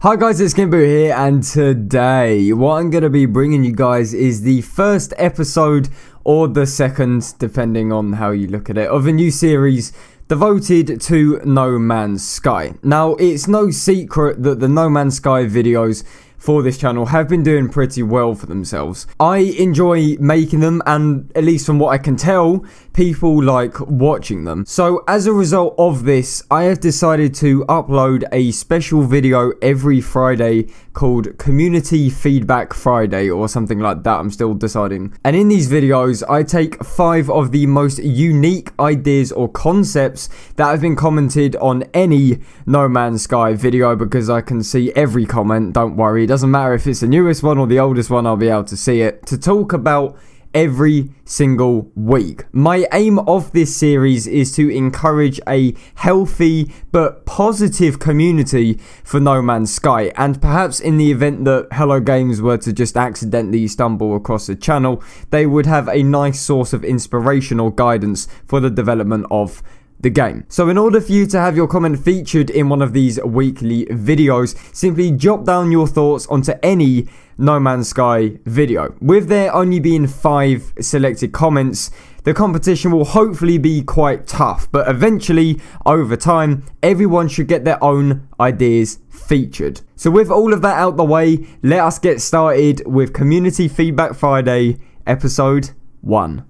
Hi guys, it's SkintBoot here, and today what I'm going to be bringing you guys is the first episode, or the second, depending on how you look at it, of a new series devoted to No Man's Sky. Now, it's no secret that the No Man's Sky videos for this channel have been doing pretty well for themselves. I enjoy making them, and at least from what I can tell, people like watching them. So as a result of this, I have decided to upload a special video every Friday called Community Feedback Friday or something like that. I'm still deciding. And in these videos, I take 5 of the most unique ideas or concepts that have been commented on any No Man's Sky video, because I can see every comment. Don't worry, it doesn't matter if it's the newest one or the oldest one, I'll be able to see it, to talk about every single week. My aim of this series is to encourage a healthy but positive community for No Man's Sky, and perhaps in the event that Hello Games were to just accidentally stumble across the channel, they would have a nice source of inspiration or guidance for the development of the game. So in order for you to have your comment featured in one of these weekly videos, simply jot down your thoughts onto any No Man's Sky video. With there only being 5 selected comments, the competition will hopefully be quite tough, but eventually, over time, everyone should get their own ideas featured. So with all of that out the way, let us get started with Community Feedback Friday, episode 1.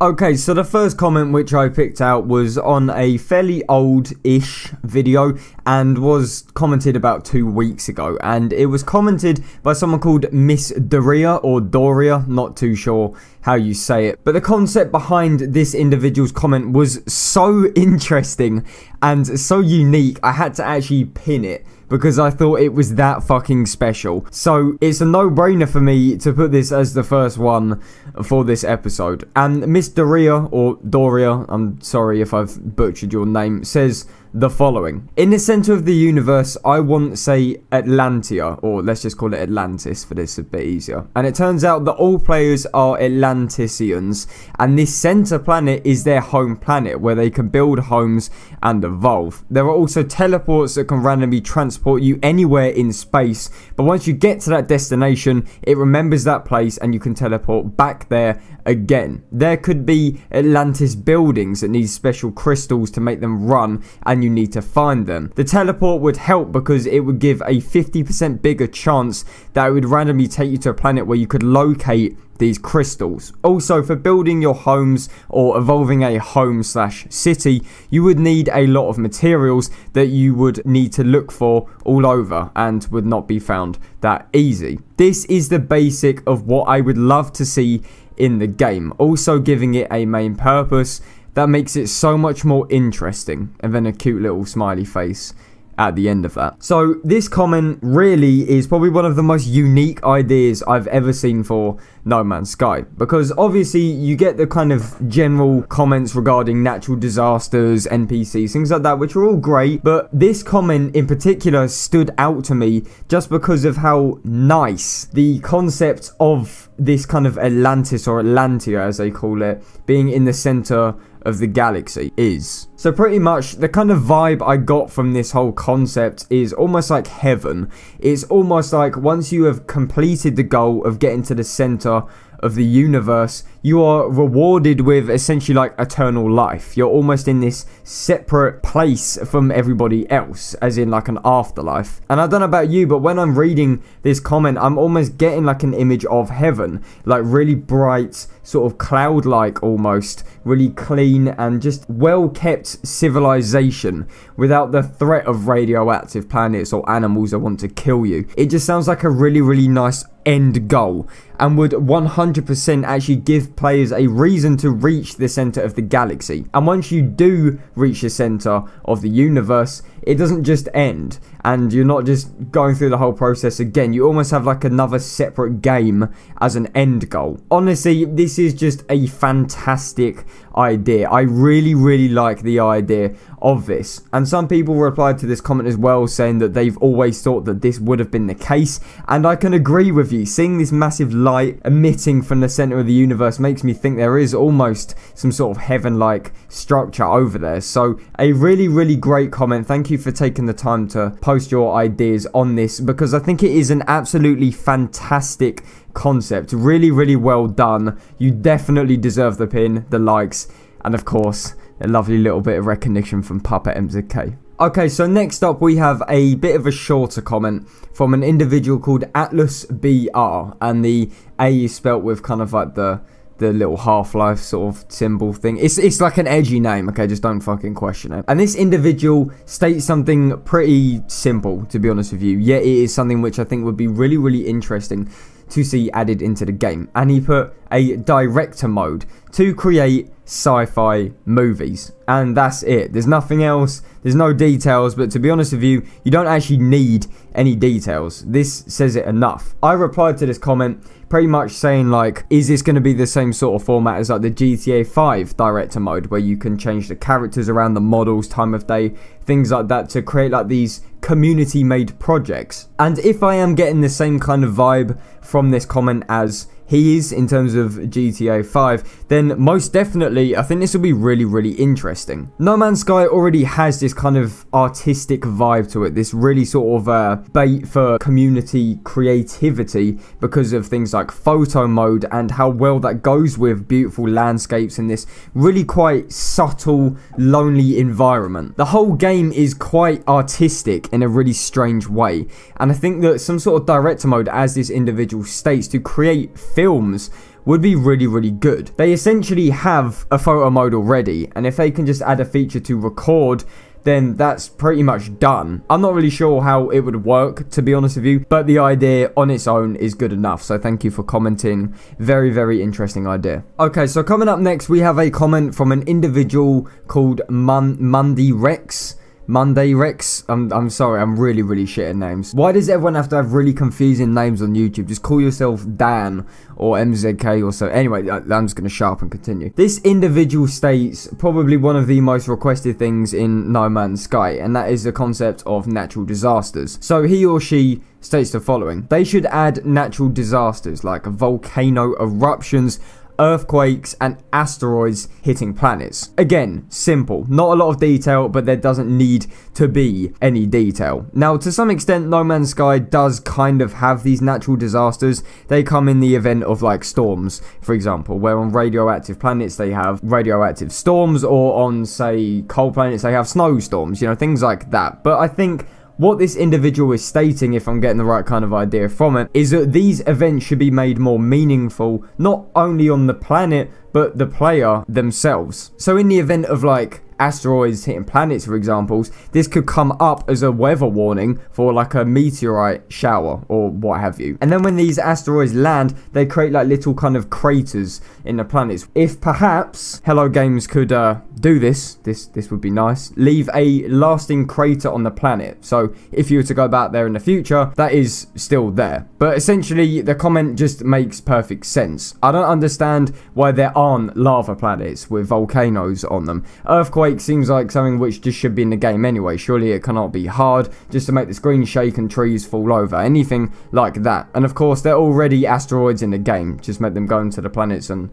Okay, so the first comment which I picked out was on a fairly old-ish video and was commented about 2 weeks ago, and it was commented by someone called Miss Doria, or Doria, not too sure how you say it, but the concept behind this individual's comment was so interesting and so unique, I had to actually pin it, because I thought it was that fucking special. So it's a no-brainer for me to put this as the first one for this episode. And Miss Doria, or Doria, I'm sorry if I've butchered your name, says the following: in the center of the universe, I want, say, Atlantia, or let's just call it Atlantis for this a bit easier. And it turns out that all players are Atlantisians, and this center planet is their home planet where they can build homes and evolve. There are also teleports that can randomly transport you anywhere in space, but once you get to that destination, it remembers that place and you can teleport back there again. There could be Atlantis buildings that need special crystals to make them run, and you need to find them. The teleport would help because it would give a 50% bigger chance that it would randomly take you to a planet where you could locate these crystals. Also, for building your homes or evolving a home slash city, you would need a lot of materials that you would need to look for all over and would not be found that easy. This is the basic of what I would love to see in the game, also giving it a main purpose that makes it so much more interesting, and then a cute little smiley face at the end of that. So this comment really is probably one of the most unique ideas I've ever seen for No Man's Sky, because obviously you get the kind of general comments regarding natural disasters, NPCs, things like that, which are all great, but this comment in particular stood out to me just because of how nice the concept of this kind of Atlantis, or Atlantia as they call it, being in the center of the galaxy is. So pretty much the kind of vibe I got from this whole concept is almost like heaven. It's almost like once you have completed the goal of getting to the center of the universe, you are rewarded with essentially like eternal life. You're almost in this separate place from everybody else, as in like an afterlife. And I don't know about you, but when I'm reading this comment, I'm almost getting like an image of heaven, like really bright, sort of cloud-like almost, really clean and just well-kept civilization without the threat of radioactive planets or animals that want to kill you. It just sounds like a really, really nice end goal, and would 100% actually give players a reason to reach the center of the galaxy. And once you do reach the center of the universe, it doesn't just end, and you're not just going through the whole process again. You almost have like another separate game as an end goal. Honestly, this is just a fantastic idea. I really, really like the idea of this. And some people replied to this comment as well, saying that they've always thought that this would have been the case, and I can agree with with you. Seeing this massive light emitting from the center of the universe makes me think there is almost some sort of heaven-like structure over there. So a really, really great comment. Thank you for taking the time to post your ideas on this, because I think it is an absolutely fantastic concept. Really, really well done. You definitely deserve the pin, the likes, and of course a lovely little bit of recognition from Puppet MZK. Okay, so next up we have a bit of a shorter comment from an individual called Atlas BR, and the A is spelt with kind of like the little Half-Life sort of symbol thing. It's like an edgy name, okay, just don't fucking question it. And this individual states something pretty simple, to be honest with you, yet it is something which I think would be really, really interesting to see added into the game. And he put a director mode to create sci-fi movies, and that's it. There's nothing else, there's no details, but to be honest with you, you don't actually need any details. This says it enough. I replied to this comment pretty much saying like, is this going to be the same sort of format as like the GTA 5 director mode, where you can change the characters around, the models, time of day, things like that, to create like these community made projects? And if I am getting the same kind of vibe from this comment as he is in terms of GTA 5, then most definitely I think this will be really, really interesting. No Man's Sky already has this kind of artistic vibe to it, this really sort of bait for community creativity because of things like photo mode and how well that goes with beautiful landscapes in this really quite subtle, lonely environment. The whole game is quite artistic in a really strange way, and I think that some sort of director mode, as this individual states, to create films would be really, really good. They essentially have a photo mode already, and if they can just add a feature to record, then that's pretty much done. I'm not really sure how it would work, to be honest with you, but the idea on its own is good enough. So thank you for commenting. Very, very interesting idea. Okay, so coming up next, we have a comment from an individual called Monday Rex. I'm sorry, I'm really, really shit at names. Why does everyone have to have really confusing names on YouTube? Just call yourself Dan or MZK or so. Anyway, I'm just going to shut up and continue. This individual states probably one of the most requested things in No Man's Sky, and that is the concept of natural disasters. So he or she states the following: they should add natural disasters like volcano eruptions, earthquakes, and asteroids hitting planets. Again, simple. Not a lot of detail, but there doesn't need to be any detail. Now, to some extent, No Man's Sky does kind of have these natural disasters. They come in the event of like storms, for example, where on radioactive planets they have radioactive storms, or on, say, cold planets they have snowstorms, you know, things like that. But I think what this individual is stating, if I'm getting the right kind of idea from it, is that these events should be made more meaningful, not only on the planet, but the player themselves. So in the event of like asteroids hitting planets, for example, this could come up as a weather warning for like a meteorite shower or what have you. And then when these asteroids land, they create like little kind of craters in the planets. If perhaps Hello Games could do this would be nice. Leave a lasting crater on the planet. So if you were to go back there in the future, that is still there. But essentially, the comment just makes perfect sense. I don't understand why there aren't lava planets with volcanoes on them. Earthquakes seems like something which just should be in the game anyway. Surely it cannot be hard just to make the screen shake and trees fall over. Anything like that. And of course, there are already asteroids in the game. Just make them go into the planets and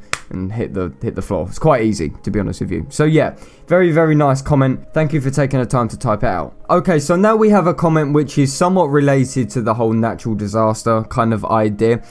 hit the floor. It's quite easy, to be honest with you. So yeah, very, very nice comment. Thank you for taking the time to type it out. Okay, so now we have a comment which is somewhat related to the whole natural disaster kind of idea,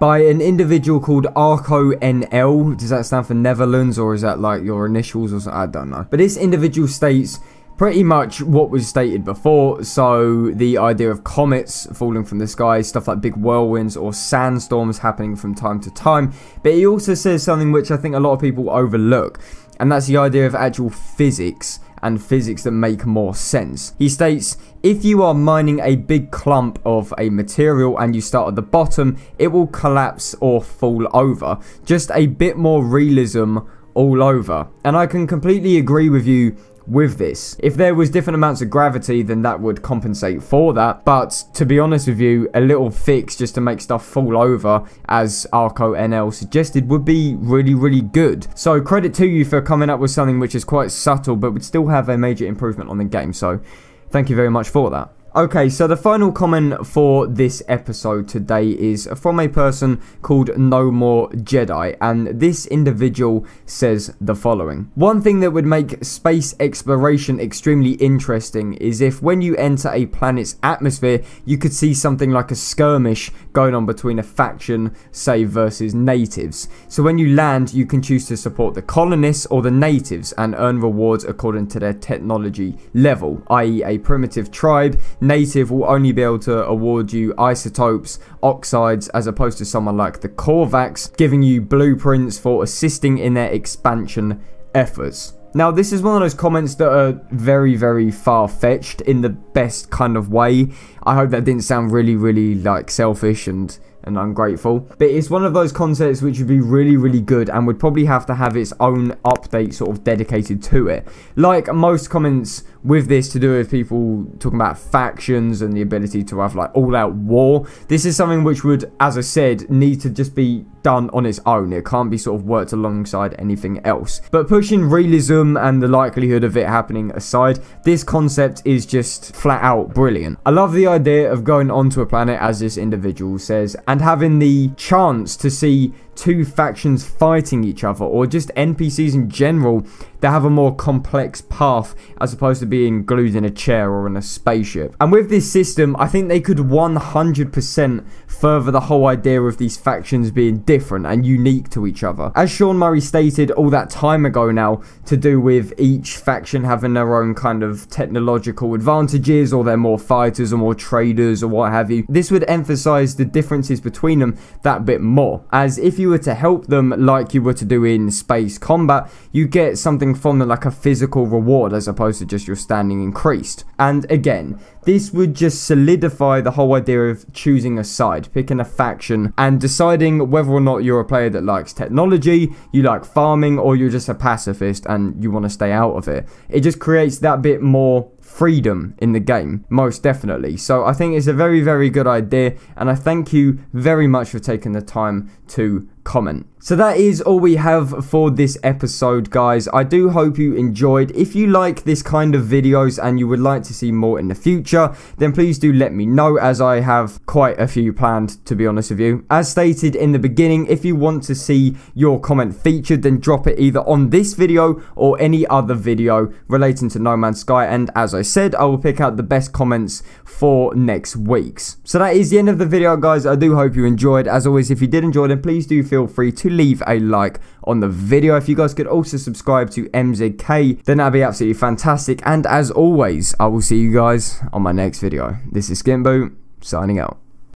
by an individual called ArcoNL. Does that stand for Netherlands, or is that like your initials or something? I don't know. But this individual states pretty much what was stated before. So the idea of comets falling from the sky, stuff like big whirlwinds or sandstorms happening from time to time. But he also says something which I think a lot of people overlook, and that's the idea of actual physics, and physics that make more sense. He states, if you are mining a big clump of a material and you start at the bottom, it will collapse or fall over. Just a bit more realism all over. And I can completely agree with you with this. If there was different amounts of gravity, then that would compensate for that. But to be honest with you, a little fix just to make stuff fall over, as ArcoNL suggested, would be really, really good. So credit to you for coming up with something which is quite subtle, but would still have a major improvement on the game. So thank you very much for that. Okay, so the final comment for this episode today is from a person called No More Jedi, and this individual says the following. One thing that would make space exploration extremely interesting is if when you enter a planet's atmosphere, you could see something like a skirmish going on between a faction, say, versus natives. So when you land, you can choose to support the colonists or the natives and earn rewards according to their technology level, i.e. a primitive tribe. Native will only be able to award you isotopes, oxides, as opposed to someone like the Korvax, giving you blueprints for assisting in their expansion efforts. Now, this is one of those comments that are very, very far-fetched in the best kind of way. I hope that didn't sound really, like, selfish and ungrateful. But it's one of those concepts which would be really good and would probably have to have its own update sort of dedicated to it. Like most comments with this to do with people talking about factions and the ability to have like all-out war, this is something which would, as I said, need to just be done on its own. It can't be sort of worked alongside anything else. But pushing realism and the likelihood of it happening aside, this concept is just flat out brilliant. I love the idea of going onto a planet, as this individual says, and having the chance to see two factions fighting each other, or just NPCs in general that have a more complex path as opposed to being glued in a chair or in a spaceship. And with this system, I think they could 100% further the whole idea of these factions being different and unique to each other. As Sean Murray stated all that time ago now, to do with each faction having their own kind of technological advantages, or they're more fighters or more traders or what have you. This would emphasize the differences between them that bit more, as if you were to help them like you were to do in space combat, you get something from them like a physical reward as opposed to just your standing increased. And again, this would just solidify the whole idea of choosing a side, picking a faction and deciding whether or not you're a player that likes technology, you like farming, or you're just a pacifist and you want to stay out of it. It just creates that bit more freedom in the game, most definitely. So I think it's a very good idea, and I thank you very much for taking the time to comment. So that is all we have for this episode, guys. I do hope you enjoyed. If you like this kind of videos and you would like to see more in the future, then please do let me know, as I have quite a few planned, to be honest with you. As stated in the beginning, if you want to see your comment featured, then drop it either on this video or any other video relating to No Man's Sky, and as I said, I will pick out the best comments for next week's. So that is the end of the video, guys. I do hope you enjoyed. As always, if you did enjoy, then please do feel free to leave a like on the video. If you guys could also subscribe to MZK, then that'd be absolutely fantastic. And as always, I will see you guys on my next video. This is SkintBoot, signing out.